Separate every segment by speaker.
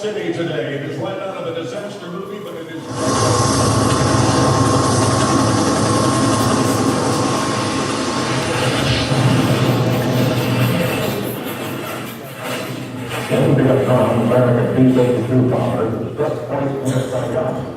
Speaker 1: City today. It is right out of a disaster movie, but it is...
Speaker 2: In Vietnam, American P-82 bombers struck twice near Saigon.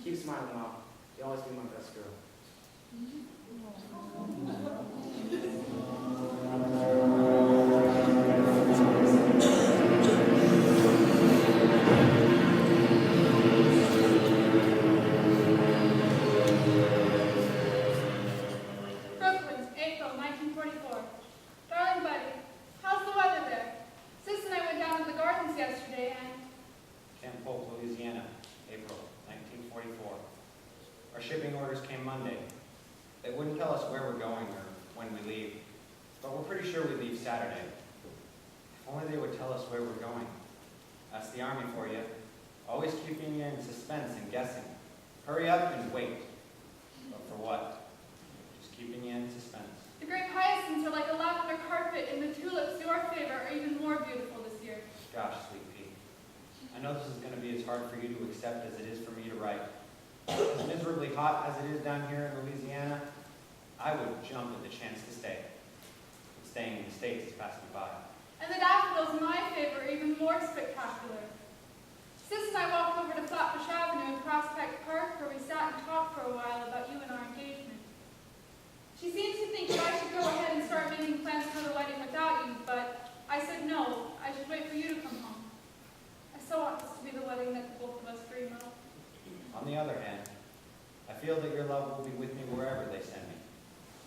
Speaker 3: Keep smiling, Mom. You'll always be my best girl.
Speaker 4: Brooklyn, April 1944. Darling Buddy, how's the weather there? Sis and I went down to the gardens yesterday and...
Speaker 5: Camp Polk, Louisiana, April 1944. Our shipping orders came Monday. They wouldn't tell us where we're going or when we leave, but we're pretty sure we leave Saturday. If only they would tell us where we're going. That's the Army for you. Always keeping you in suspense and guessing. Hurry up and wait. But for what? Just keeping you in suspense.
Speaker 4: The great hyacinths are like a lavender carpet, and the tulips, your favor, are even more beautiful this year.
Speaker 5: Gosh, sweet pea. I know this is going to be as hard for you to accept as it is for me to write. As miserably hot as it is down here in Louisiana, I would jump at the chance to stay. But staying in the States is passing by.
Speaker 4: And the daffodils, in my favor, are even more spectacular. Sis and I walked over to Flatbush Avenue and Prospect Park, where we sat and talked for a while about you and our engagement. She seems to think that I should go ahead and start making plans for the wedding without you, but I said no, I should wait for you to come home. I so want this to be the wedding that both of us dream of.
Speaker 5: On the other hand, I feel that your love will be with me wherever they send me.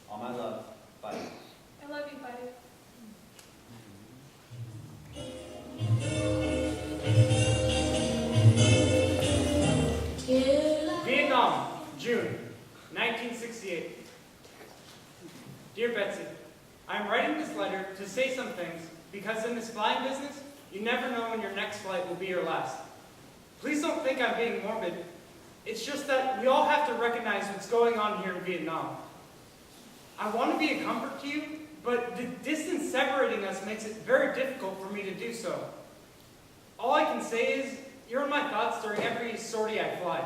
Speaker 5: All my love, Buddy.
Speaker 4: I love you, Buddy.
Speaker 6: Vietnam, June 1968. Dear Betsy, I'm writing this letter to say some things because in this flying business, you never know when your next flight will be your last. Please don't think I'm being morbid. It's just that we all have to recognize what's going on here in Vietnam. I want to be a comfort to you, but the distance separating us makes it very difficult for me to do so. All I can say is, you're in my thoughts during every sortie I fly.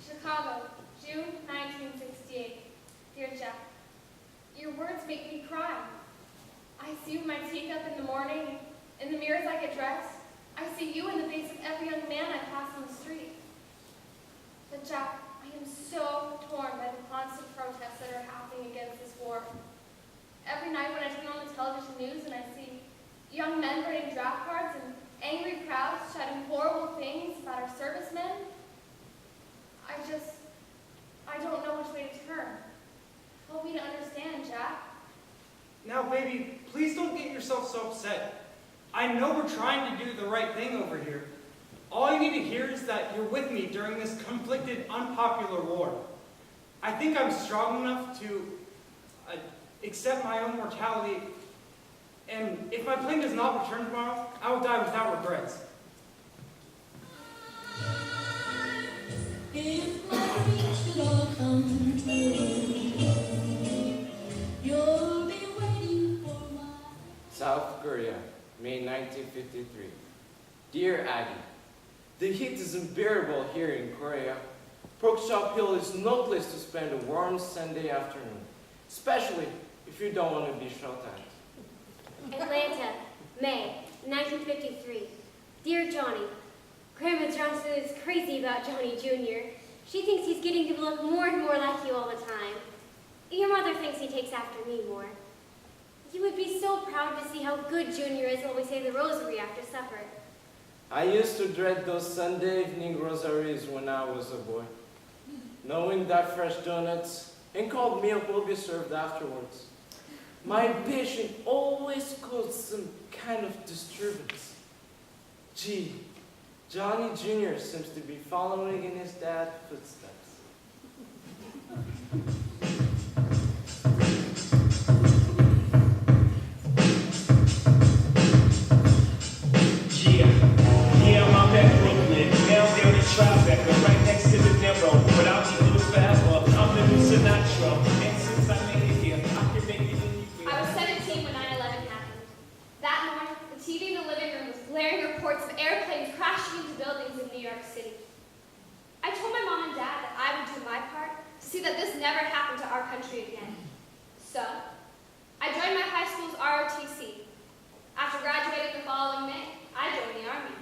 Speaker 4: Chicago, June 1968. Dear Jeff, your words make me cry. I see you in my teacup in the morning, in the mirror as I get dressed. I see you in the face of every young man I pass on the street. But Jeff, I am so torn by the constant protests that are happening against this war. Every night when I turn on the television news and I see young men burning draft cards and angry crowds shouting horrible things about our servicemen, I don't know which way to turn. Help me to understand, Jack.
Speaker 6: Now, baby, please don't get yourself so upset. I know we're trying to do the right thing over here. All you need to hear is that you're with me during this conflicted, unpopular war. I think I'm strong enough to accept my own mortality, and if my plane does not return tomorrow, I will die without regrets.
Speaker 7: If my dreams should all come true, you'll be waiting for my...
Speaker 8: South Korea, May 1953. Dear Aggie, the heat is unbearable here in Korea. Porkchop Hill is no place to spend a warm Sunday afternoon, especially if you don't want to be shot at.
Speaker 9: Atlanta, May 1953. Dear Johnny, Grandma Johnson is crazy about Johnny Jr. She thinks he's getting to look more and more like you all the time. Your mother thinks he takes after me more. You would be so proud to see how good Junior is when we say the rosary after supper.
Speaker 8: I used to dread those Sunday evening rosaries when I was a boy, knowing that fresh donuts and cold milk will be served afterwards. My patient always caused some kind of disturbance. Gee, Johnny Jr. seems to be following in his dad's footsteps.
Speaker 10: Yeah, I'm out at Brooklyn, down there in Tribeca, right next to the Narrow. But I'll be a little forever, I'm the new Sinatra. And since I made it here, I can make it anywhere.
Speaker 4: I was 17 when 9/11 happened. That morning, the TV in the living room was blaring reports of airplanes crashing into buildings in New York City. I told my mom and dad that I would do my part to see that this never happened to our country again. So, I joined my high school's ROTC. After graduating the following May, I joined the Army.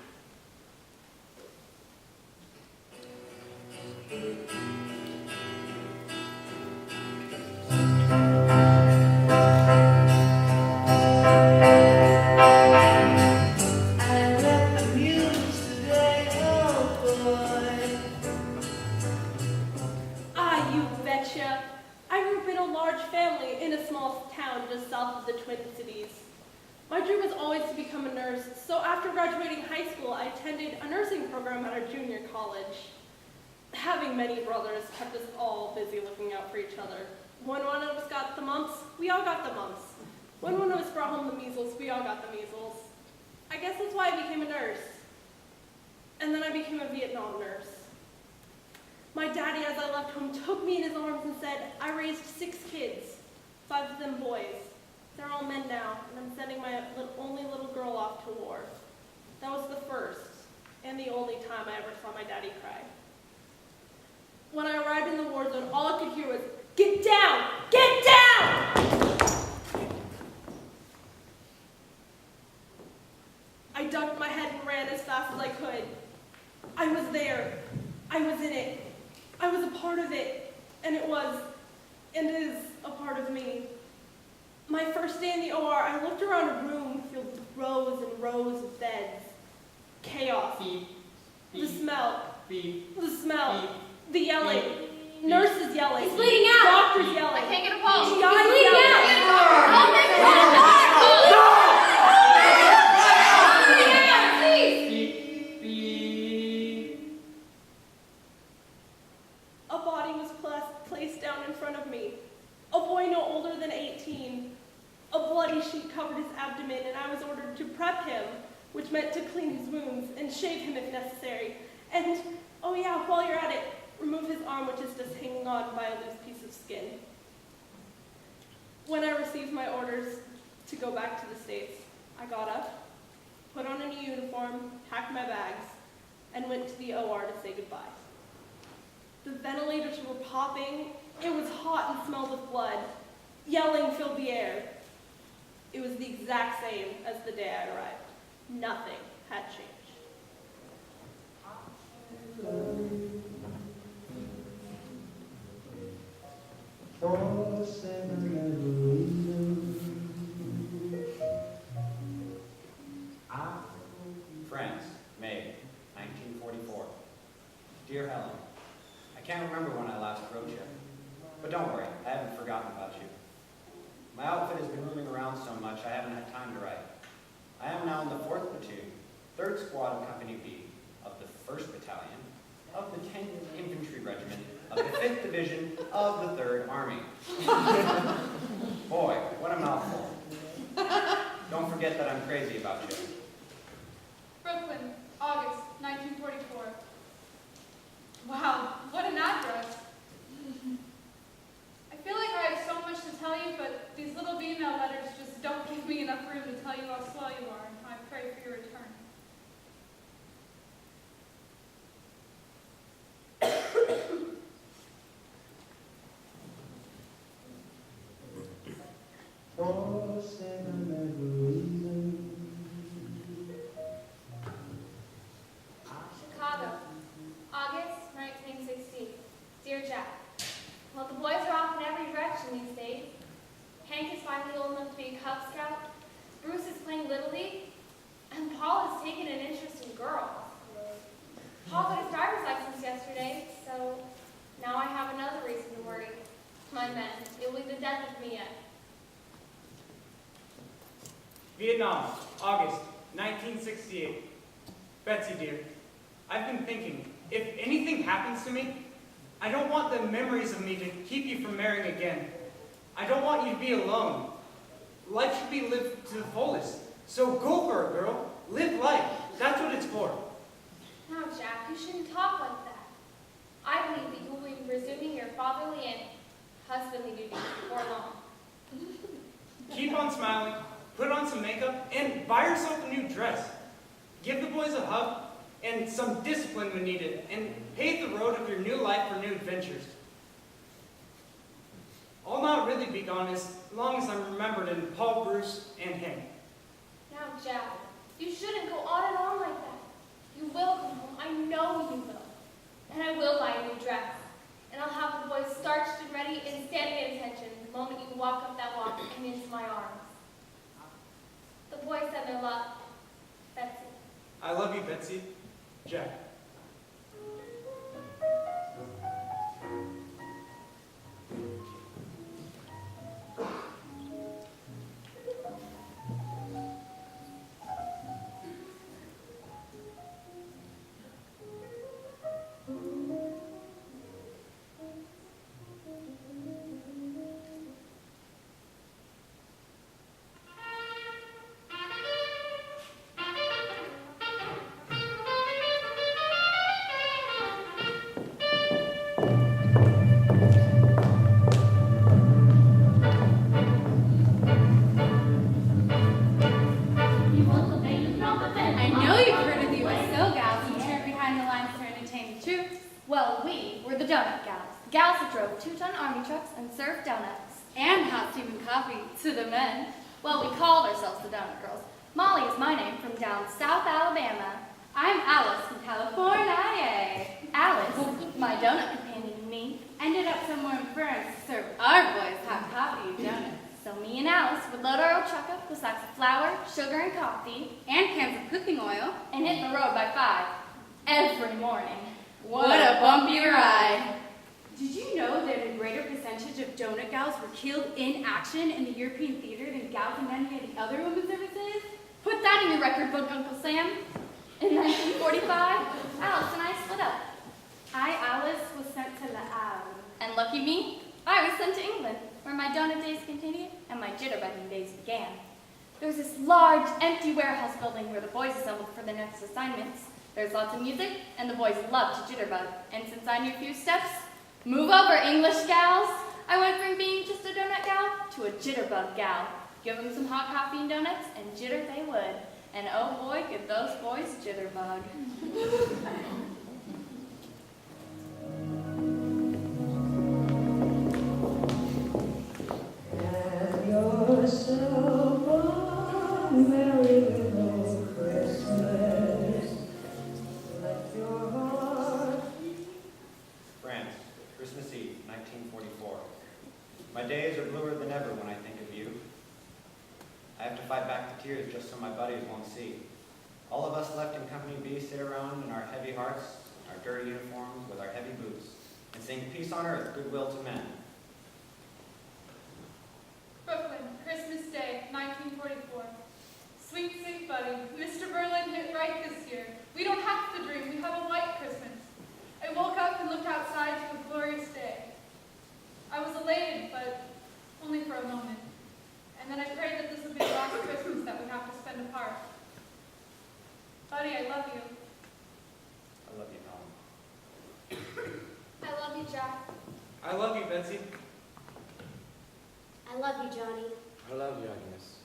Speaker 11: South of the Twin Cities. My dream was always to become a nurse, so after graduating high school, I attended a nursing program at our junior college. Having many brothers kept us all busy looking out for each other. When one of us got the mumps, we all got the mumps. When one of us brought home the measles, we all got the measles. I guess that's why I became a nurse. And then I became a Vietnam nurse. My daddy, as I left home, took me in his arms and said, I raised 6 kids, 5 of them boys. They're all men now, and I'm sending my only little girl off to war. That was the first and the only time I ever saw my daddy cry. When I arrived in the war zone, all I could hear was, "Get down! Get down!" I ducked my head and ran as fast as I could. I was there. I was in it. I was a part of it, and it was, and is, a part of me. My first day in the OR, I looked around a room filled with rows and rows of beds. Chaos.
Speaker 6: Beep,
Speaker 11: The
Speaker 6: beep,
Speaker 11: smell.
Speaker 6: beep,
Speaker 11: The smell.
Speaker 6: beep.
Speaker 11: The yelling. Nurses yelling.
Speaker 9: He's bleeding out.
Speaker 11: Doctors yelling.
Speaker 4: I can't get a pulse.
Speaker 11: GIs
Speaker 9: He's bleeding
Speaker 11: yelling.
Speaker 9: out. Oh my God!
Speaker 6: Beep, beep.
Speaker 11: A body was placed down in front of me. A boy no older than 18. A bloody sheet covered his abdomen, and I was ordered to prep him, which meant to clean his wounds and shave him if necessary. And, oh yeah, while you're at it, remove his arm, which is just hanging on by a loose piece of skin. When I received my orders to go back to the States, I got up, put on a new uniform, packed my bags, and went to the OR to say goodbye. The ventilators were popping, it was hot and smelled of blood. Yelling filled the air. It was the exact same as the day I arrived. Nothing had changed.
Speaker 5: Friends, May, 1944. Dear Helen, I can't remember when I last wrote you, but don't worry, I haven't forgotten about you. My outfit has been moving around so much I haven't had time to write. I am now in the 4th Platoon, 3rd Squad of Company B, of the 1st Battalion, of the 10th Infantry Regiment, of the 5th Division, of the 3rd Army. Boy, what a mouthful. Don't forget that I'm crazy about you.
Speaker 4: Brooklyn, August 1944. Wow, what an address. I feel like I have so much to tell you, but these little email letters just don't give me enough room to tell you how slow you are, and I pray for your return.
Speaker 9: Chicago, August 1960. Dear Jack, well, the boys are off in every direction these days. Hank is finally old enough to be a Cub Scout, Bruce is playing Little League, and Paul has taken an interest in girls. Paul got his driver's license yesterday, so now I have another reason to worry. My men, it will be the death of me yet.
Speaker 6: Vietnam, August 1968. Betsy, dear, I've been thinking, if anything happens to me, I don't want the memories of me to keep you from marrying again. I don't want you to be alone. Life should be lived to the fullest. So go for it, girl. Live life. That's what it's for.
Speaker 9: Now, Jack, you shouldn't talk like that. I believe that you will be resuming your fatherly and husbandly duties before long.
Speaker 6: Keep on smiling, put on some makeup, and buy yourself a new dress. Give the boys a hug and some discipline when needed, and pave the road of your new life for new adventures. I'll not really be gone as long as I'm remembered in Paul, Bruce, and Hank.
Speaker 9: Now, Jack, you shouldn't go on and on like that. You will come home. I know you will. And I will buy a new dress. And I'll have the boys starched and ready and standing at attention the moment you walk up that walk and into my arms. The boys said their love. Betsy.
Speaker 6: I love you, Betsy. Jack.
Speaker 12: two-ton army trucks and served donuts. And hot steaming coffee to the men. Well, we called ourselves the Donut Girls. Molly is my name from down South Alabama. I'm Alice from California. Alice, my donut companion and me, ended up somewhere in France to serve our boys hot coffee and donuts. So me and Alice would load our old truck up with sacks of flour, sugar, and coffee, and cans of cooking oil, and hit the road by 5 every morning. What a bumpy ride! Did you know that a greater percentage of donut gals were killed in action in the European theater than gals in any of the other women's services? Put that in your record book, Uncle Sam. In 1945, Alice and I split up. Alice, was sent to the and lucky me, I was sent to England, where my donut days continued and my jitterbugging days began. There was this large, empty warehouse building where the boys assembled for their next assignments. There's lots of music, and the boys loved to jitterbug. And since I knew a few steps, move over, English gals, I went from being just a donut gal to a jitterbug gal. Give them some hot coffee and donuts, and jitter they would. And oh boy, could those boys jitterbug.
Speaker 7: Have yourself a merry little Christmas. Let your heart
Speaker 5: France, Christmas Eve, 1944. My days are bluer than ever when I think of you. I have to fight back the tears just so my buddies won't see. All of us left in Company B sit around in our heavy hearts, our dirty uniforms, with our heavy boots, and sing peace on earth, goodwill to men.
Speaker 4: Brooklyn, Christmas Day, 1944. Sweet, sweet buddy, Mr. Berlin hit right this year. We don't have to dream, we have a white Christmas. I woke up and looked outside to a glorious day. I was elated, but only for a moment. And then I prayed that this would be the last Christmas that we have to spend apart. Buddy, I love you.
Speaker 5: I love you, Tom.
Speaker 9: I love you, Jack.
Speaker 6: I love you, Betsy.
Speaker 9: I love you, Johnny.
Speaker 8: I love you, Agnes.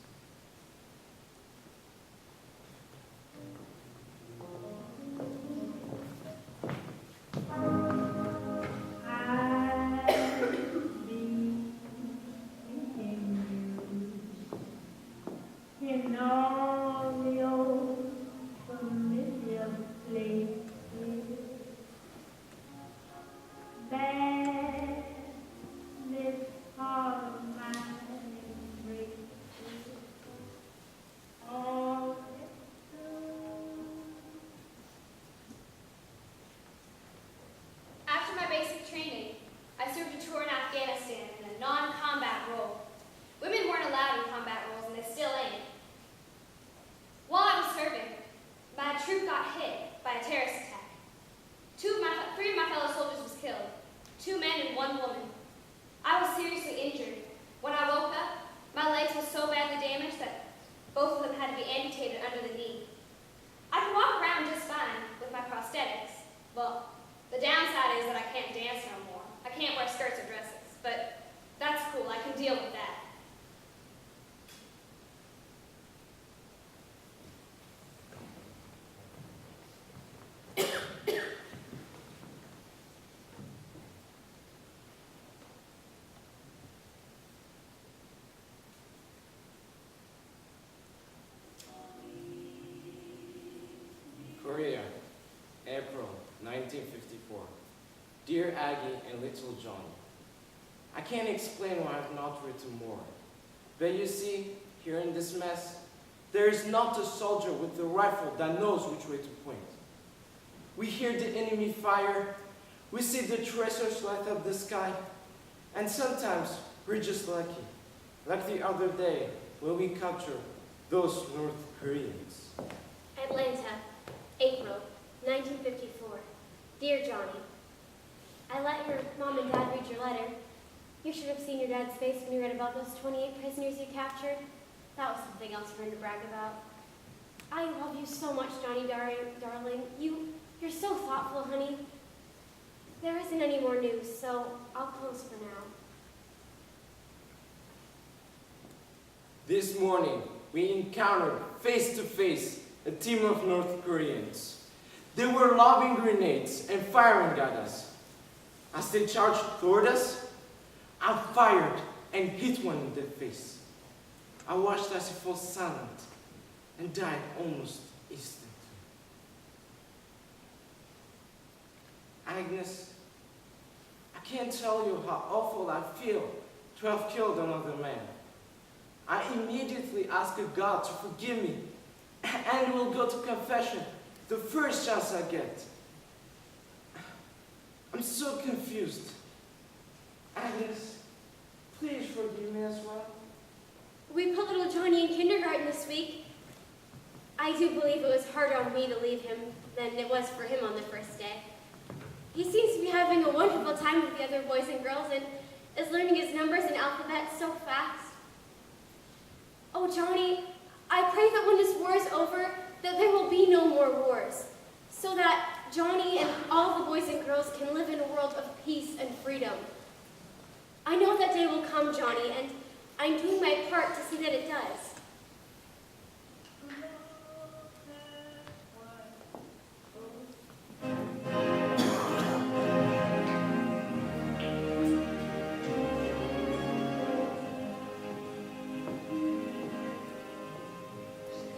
Speaker 7: in all the old familiar places. That this heart of mine embraces all its
Speaker 9: After my basic training, I served a tour in Afghanistan in a non-combat role. Women weren't allowed in combat roles, and they still ain't. While I was serving, my troop got hit by a terrorist attack. Three of my fellow soldiers was killed, 2 men and 1 woman. I was seriously injured. When I woke up, my legs were so badly damaged that both of them had to be amputated under the knee. I can walk around just fine with my prosthetics. Well, the downside is that I can't dance no more. I can't wear skirts or dresses, but that's cool. I can deal with that.
Speaker 8: Korea, April 1954. Dear Aggie and little Johnny, I can't explain why I've not written more. But you see, here in this mess, there is not a soldier with a rifle that knows which way to point. We hear the enemy fire, we see the tracers light up the sky, and sometimes we're just lucky, like the other day when we captured those North Koreans.
Speaker 9: Atlanta, April 1954. Dear Johnny, I let your mom and dad read your letter. You should have seen your dad's face when you read about those 28 prisoners you captured. That was something else for him to brag about. I love you so much, Johnny darling. You're so thoughtful, honey. There isn't any more news, so I'll close for now.
Speaker 8: This morning, we encountered face to face a team of North Koreans. They were lobbing grenades and firing at us. As they charged toward us, I fired and hit one in the face. I watched as he fell silent and died almost instantly. Agnes, I can't tell you how awful I feel to have killed another man. I immediately asked God to forgive me and will go to confession the first chance I get. I'm so confused. Agnes, please forgive me as well.
Speaker 9: We put little Johnny in kindergarten this week. I do believe it was harder on me to leave him than it was for him on the first day. He seems to be having a wonderful time with the other boys and girls and is learning his numbers and alphabets Oh, Johnny, I pray that when this war is over, that there will be no more wars, so that Johnny and all the boys and girls can live in a world of peace and freedom. I know that day will come, Johnny, and I'm doing my part to see that it does.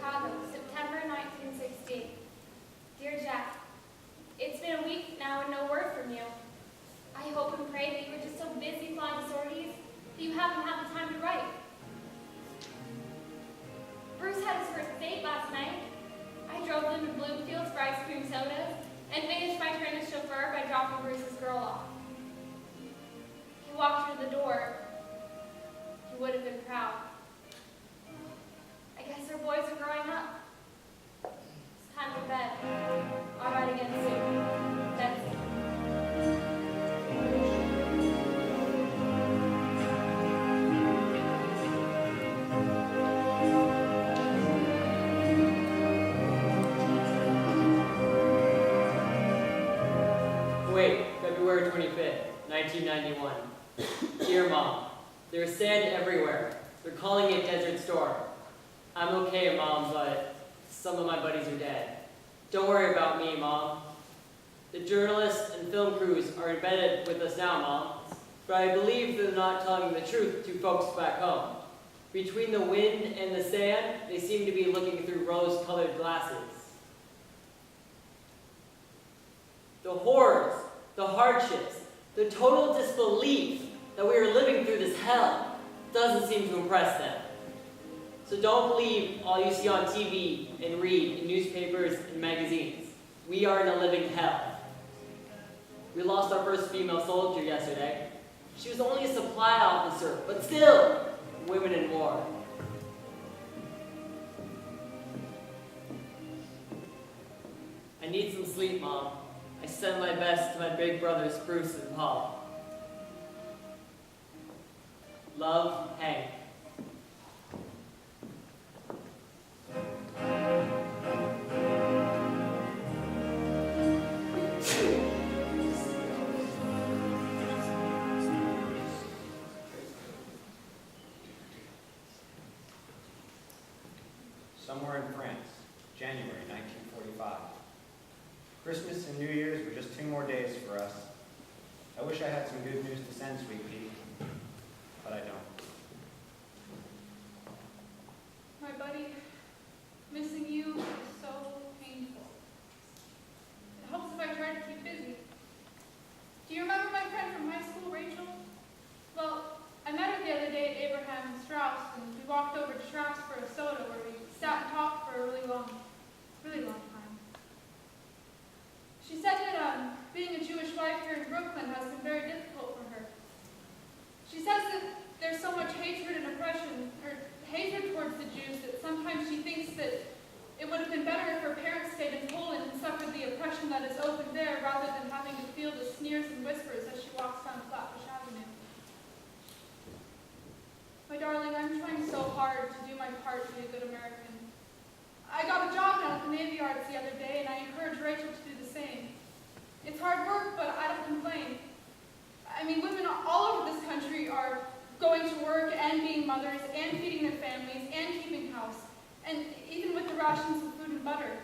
Speaker 12: Chicago, September 1916. Dear Jack, it's been a week now and no word from you. I hope and pray that you were just so busy flying sorties that you haven't had the time to write. Bruce had his first date last night. I drove them to Bloomfield's for ice cream sodas and finished my turn as chauffeur by dropping Bruce's girl off. He walked through the door. He would have been proud. I guess our boys are growing up. It's time for bed. I'll write again soon. Betsy.
Speaker 13: Wait, February 25th, 1991. Dear Mom, there's sand everywhere. They're calling it Desert Storm. I'm okay, Mom, but some of my buddies are dead. Don't worry about me, Mom. The journalists and film crews are embedded with us now, Mom, but I believe they're not telling the truth to folks back home. Between the wind and the sand, they seem to be looking through rose-colored glasses. The horrors, the hardships, the total disbelief that we are living through this hell doesn't seem to impress them. So don't believe all you see on TV and read in newspapers and magazines. We are in a living hell. We lost our first female soldier yesterday. She was only a supply officer, but still, women in war. I need some sleep, Mom. I send my best to my big brothers, Bruce and Paul. Love, Hank.
Speaker 5: Somewhere in France, January 1945. Christmas and New Year's were just 2 more days for us. I wish I had some good news to send, Sweet Pea, but I don't.
Speaker 4: My buddy, missing you is so painful. It helps if I try to keep busy. Do you remember my friend from high school, Rachel? Well, I met her the other day at Abraham and Strauss, and we walked over to Strauss for a soda where we sat and talked for a really long time. She said that being a Jewish wife here in Brooklyn has been very difficult for her. She says that there's so much hatred and oppression, or hatred towards the Jews, that sometimes she thinks that it would have been better if her parents stayed in Poland and suffered the oppression that is open there rather than having to feel the sneers and whispers as she walks down Flatbush Avenue. My darling, I'm trying so hard to do my part to be a good American. I got a job down at the Navy Yards the other day, and I encourage Rachel to do the same. It's hard work, but I don't complain. I mean, women all over this country are going to work and being mothers and feeding their families and keeping house, and even with the rations of food and butter.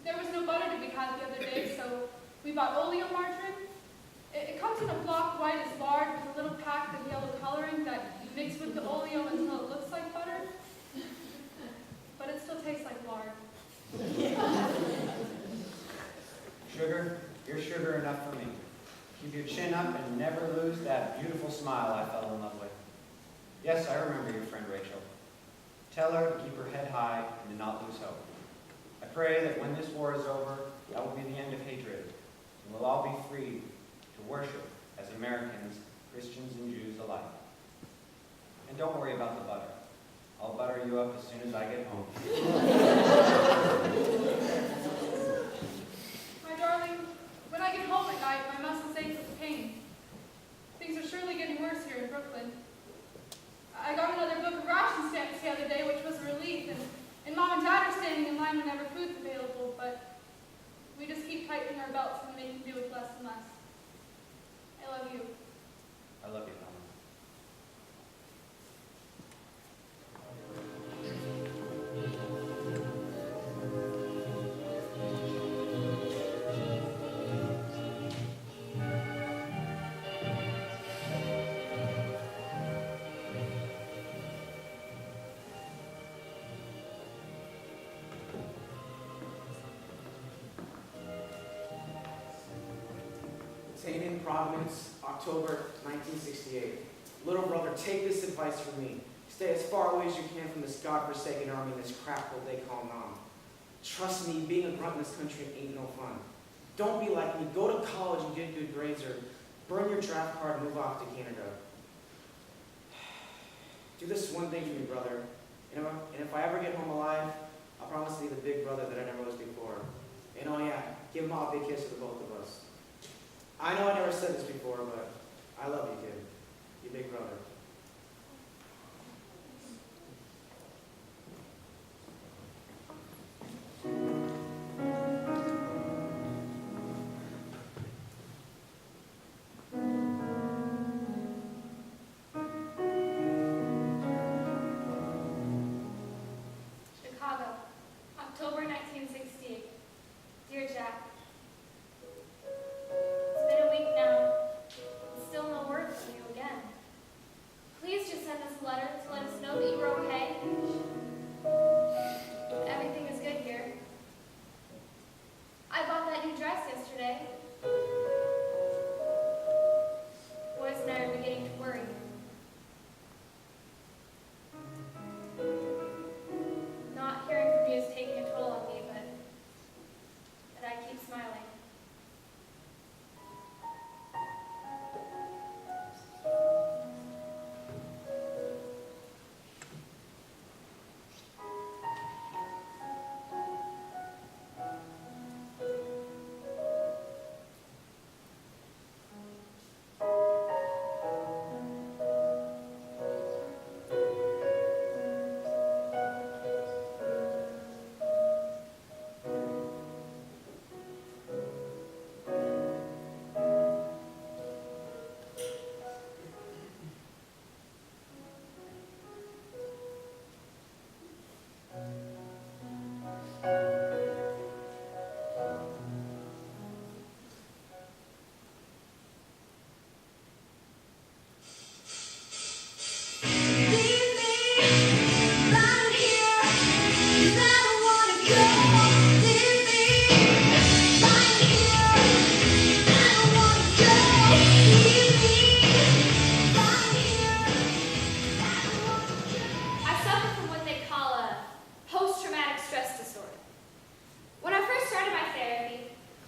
Speaker 4: There was no butter to be had the other day, so we bought oleum margarine. It comes in a block white as lard with a little pack of yellow coloring that you mix with the oleum until it looks like butter. But it still tastes like lard.
Speaker 5: Sugar, you're sugar enough for me. Keep your chin up and never lose that beautiful smile I fell in love with. Yes, I remember your friend Rachel. Tell her to keep her head high and to not lose hope. I pray that when this war is over, that will be the end of hatred, and we'll all be free to worship as Americans, Christians and Jews alike. And don't worry about the butter. I'll butter you up as soon as I get home.
Speaker 4: My darling, when I get home at night, my muscles ache with pain. Things are surely getting worse here in Brooklyn. I got another book of ration stamps the other
Speaker 3: St. in Providence, October 1968. Little brother, take this advice from me. Stay as far away as you can from this godforsaken army and this crap that they call Nam. Trust me, being a grunt in this country ain't no fun. Don't be like me. Go to college and get good grades, or burn your draft card and move off to Canada. Do this one thing for me, brother. And if I ever get home alive, I promise to be the big brother that I never was before. And oh yeah, give Mom a big kiss for the both of us. I know I never said this before, but I love you, kid. Your big brother.
Speaker 4: Chicago, October 1968. Dear Jack, it's been a week now, and still no word from you again. Please just send us a letter to let us know that you were okay. Everything is good here. I bought that new dress yesterday. Boys and I are beginning to worry. Not hearing from you is taking a toll on me, but I keep smiling. I suffer from what they call a post-traumatic stress disorder. When I first started my therapy,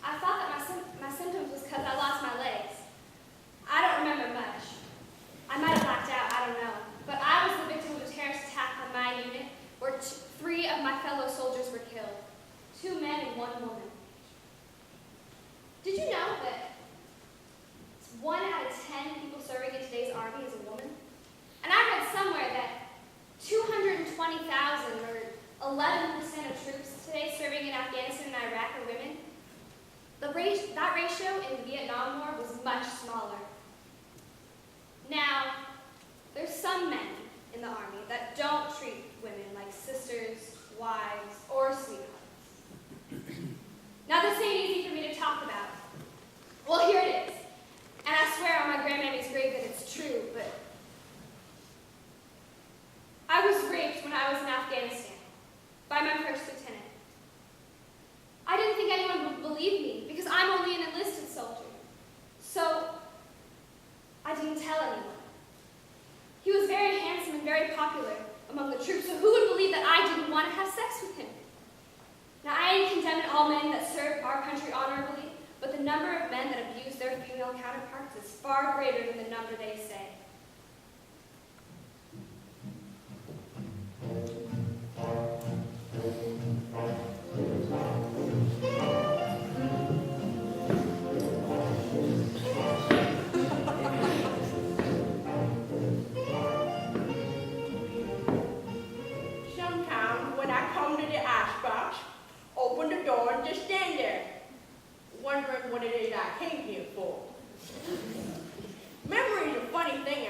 Speaker 4: I thought that my symptoms was because I lost my legs. I don't remember much. I might have blacked out, I don't know. But I was the victim of a terrorist attack on my unit where 3 of my fellow soldiers were killed. 2 men and 1 woman. Did you know that 1 out of 10 people serving in today's army is a woman? And I read somewhere that 220,000 or 11% of troops today serving in Afghanistan and Iraq are women. That ratio in the Vietnam War was much smaller. Now, there's some men in the army that don't treat women like sisters, wives, or sweethearts. Now, this ain't easy for me to talk about. Well, here it is. And I swear on my grandmammy's grave that it's true, but I was raped when I was in Afghanistan by my first lieutenant. I didn't think anyone would believe me because I'm only an enlisted soldier. So I didn't tell anyone. He was very handsome and very popular among the troops, so who would believe that I didn't want to have sex with him? Now, I ain't condemning all men that serve our country honorably, but the number of men that abuse their female counterparts is far greater than the number they say.
Speaker 7: Sometimes when I come to the icebox, open the door and just stand there, wondering what it is I came here for. Memory is a funny thing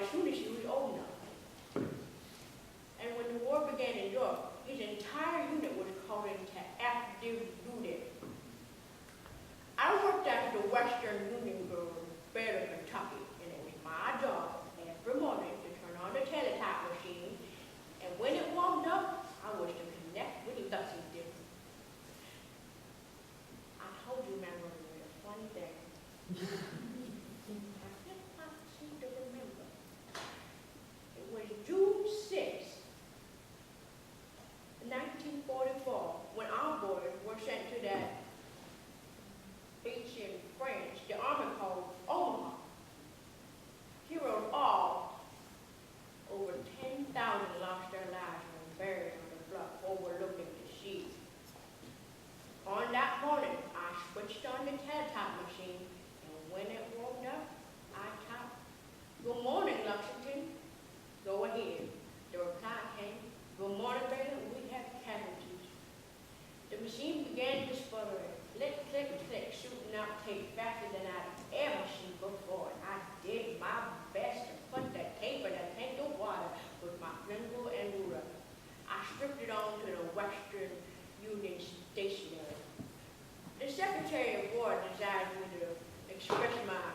Speaker 7: as soon as he was old enough. And when the war began in Europe, his entire unit was called into active duty. I worked at the Western Union Bureau in Fairfield, Kentucky, and it was my job every morning to turn on the teletype machine, and when it warmed up, I was to connect with Lexington. I told you, man, it was a funny thing. I seem to remember. It was June 6th, 1944, when our boys were sent to that beach in France, the army called Omaha. Heroes all, over 10,000 lost their lives when buried on the bluff overlooking the sea. On that morning, I switched on the teletype machine, and when it warmed up, I typed, "Good morning, Lexington." "Go ahead." The reply came, "Good morning, baby, we have casualties." The machine began to sputter and click, click, click, shooting out tape faster than I'd ever seen before. I did my best to put that tape in a tank of water with my Lynnwood and ruler. I stripped it on to the Western Union stationery. The Secretary of War desired me to express my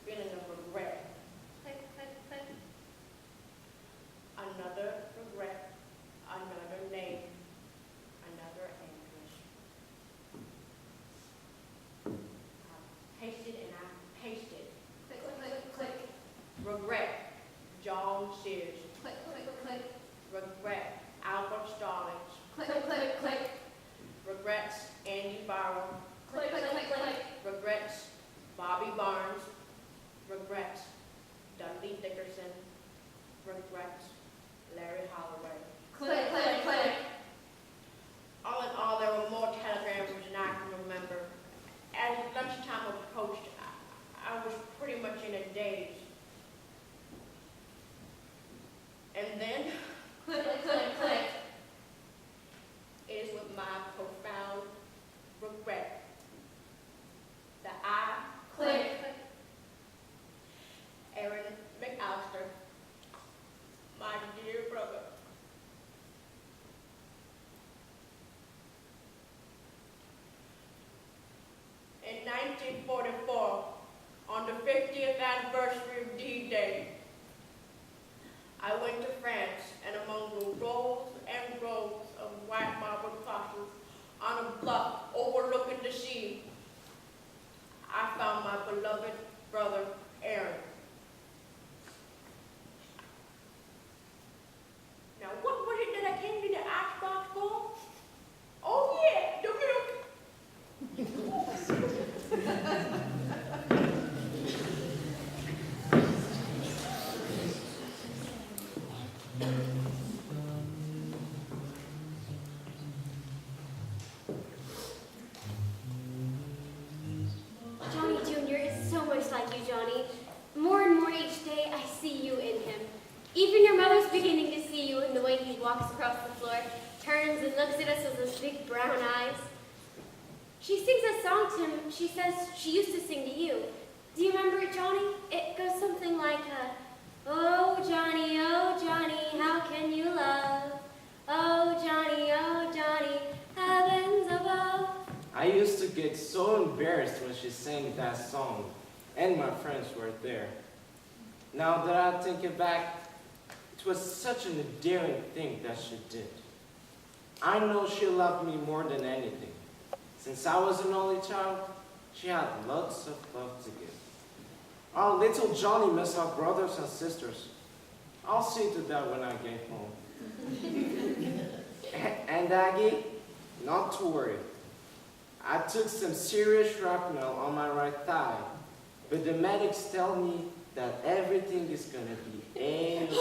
Speaker 7: feeling of regret. Click, click, click. Another regret, another name, another address. I pasted and I pasted.
Speaker 12: Click, click, click.
Speaker 7: Regret, John Sears.
Speaker 12: Click, click, click.
Speaker 7: Regret, Albert Stallings.
Speaker 12: Click, click, click.
Speaker 7: Regrets, Andy Barrow.
Speaker 12: Click, click, click, click.
Speaker 7: Regrets, Bobby Barnes. Regrets, Dudley Dickerson. Regrets, Larry Holloway.
Speaker 12: Click, click, click.
Speaker 7: All in all, there were more telegrams than I can remember. As lunchtime approached, I was pretty much in a daze. And then,
Speaker 12: Click, click, click.
Speaker 7: it is with my profound regret that I,
Speaker 12: Click.
Speaker 7: Aaron McAllister, my dear brother, in 1944, on the 50th anniversary of D-Day, I went to France, and among the rows and rows of white marble crosses on a bluff overlooking the sea, I found my beloved brother, Aaron. Now, what was it that I came to the icebox for? Oh yeah, the milk.
Speaker 9: Johnny Jr. is so much like you, Johnny. More and more each day, I see you in him. Even your mother's beginning to see you in the way he walks across the floor, turns and looks at us with those big brown eyes. She sings a song to him she says she used to sing to you. Do you remember it, Johnny? It goes something like, oh, Johnny, how can you love? Oh, Johnny, heavens above.
Speaker 8: I used to get so embarrassed when she sang that song, and my friends were there. Now that I think it back, it was such an endearing thing that she did. I know she loved me more than anything. Since I was an only child, she had lots of love to give. Our little Johnny must have brothers and sisters. I'll see to that when I get home. And Aggie, not to worry. I took some serious shrapnel on my right thigh, but the medics tell me that everything is gonna be A-okay.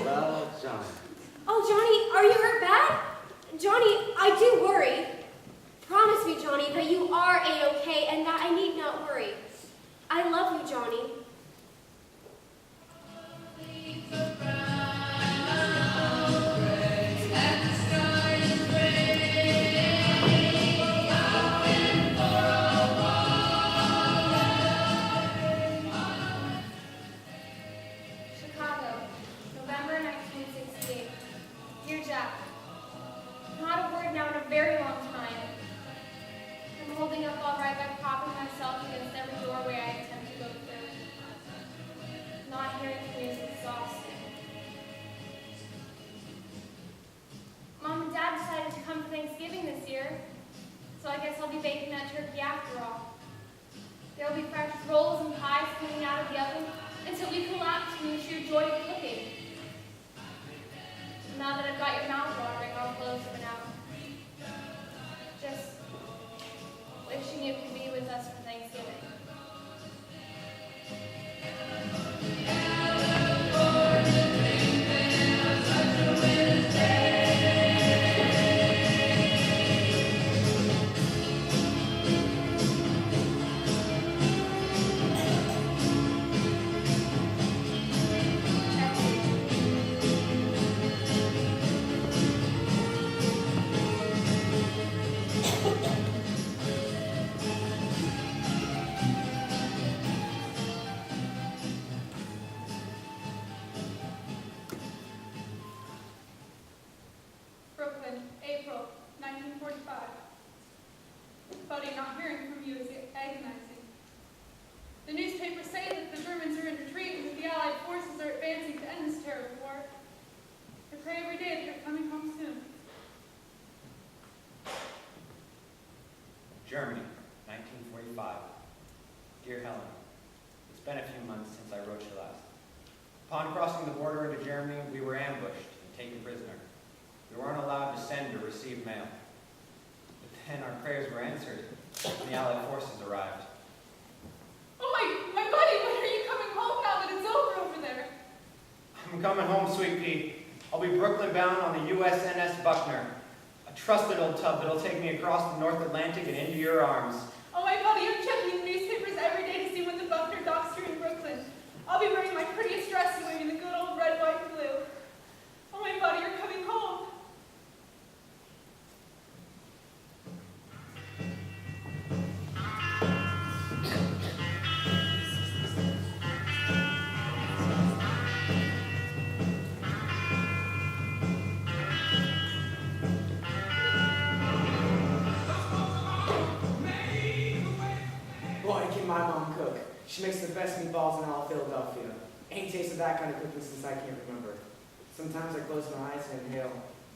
Speaker 8: Well, Johnny.
Speaker 9: Oh, Johnny, are you hurt bad? Johnny, I do worry. Promise me, Johnny, that you are A-okay and that I need not worry. I love you, Johnny.
Speaker 12: guess I'll be baking that turkey after all. There will be fresh rolls and pies coming out of the oven until we collapse from the sheer joy of cooking. Now that I've got your mouth watering, I'll close for now. Just wishing you could be with us for Thanksgiving.
Speaker 4: Brooklyn, April 1945. Buddy, not hearing from you is agonizing. The newspapers say that the Germans are in retreat and that the Allied forces are advancing to end this terrible war. I pray every day that you're coming home soon.
Speaker 5: Germany, 1945. Dear Helen, it's been a few months since I wrote you last. Upon crossing the border into Germany, we were ambushed and taken prisoner. We weren't allowed to send or receive mail. But then our prayers were answered, and the Allied forces arrived.
Speaker 4: Oh my buddy, when are you coming home now that it's over there?
Speaker 5: I'm coming home, sweet pea. I'll be Brooklyn bound on the USNS Buckner, a trusted old tub that'll take me across the North Atlantic and into your arms.
Speaker 4: Oh my buddy, I'm checking the newspapers every day to see when the Buckner docks here in Brooklyn. I'll be wearing my prettiest dress and waving the good old red, white, and blue. Oh my buddy, you're coming home.
Speaker 3: Boy, can my mom cook. She makes the best meatballs in all of Philadelphia. Ain't tasted that kind of cooking since I can't remember. Sometimes I close my eyes and inhale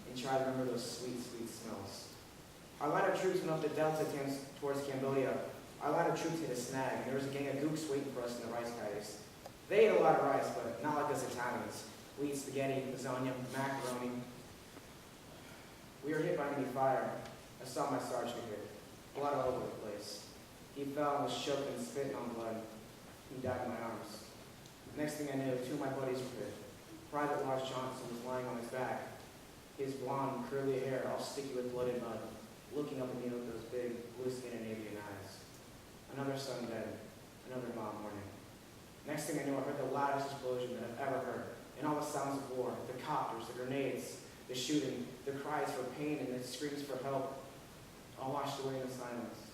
Speaker 3: and try to remember those sweet, sweet smells. Our line of troops went up the Delta towards Cambodia. Our line of troops hit a snag, and there was a gang of gooks waiting for us in the rice paddies. They ate a lot of rice, but not like us Italians. We eat spaghetti, lasagna, macaroni. We were hit by enemy fire. I saw my sergeant here, blood all over the place. He fell and was choked and spitting on blood. He died in my arms. Next thing I knew, two of my buddies were hit. Private Lars Johnson was lying on his back, his blonde, curly hair all sticky with blood and mud, looking up at me with those big, blue-skinned and avian eyes. Another son dead, another mom mourning. Next thing I knew, I heard the loudest explosion that I've ever heard, and all the sounds of war, the copters, the grenades, the shooting, the cries for pain, and the screams for help, all washed away in the silence.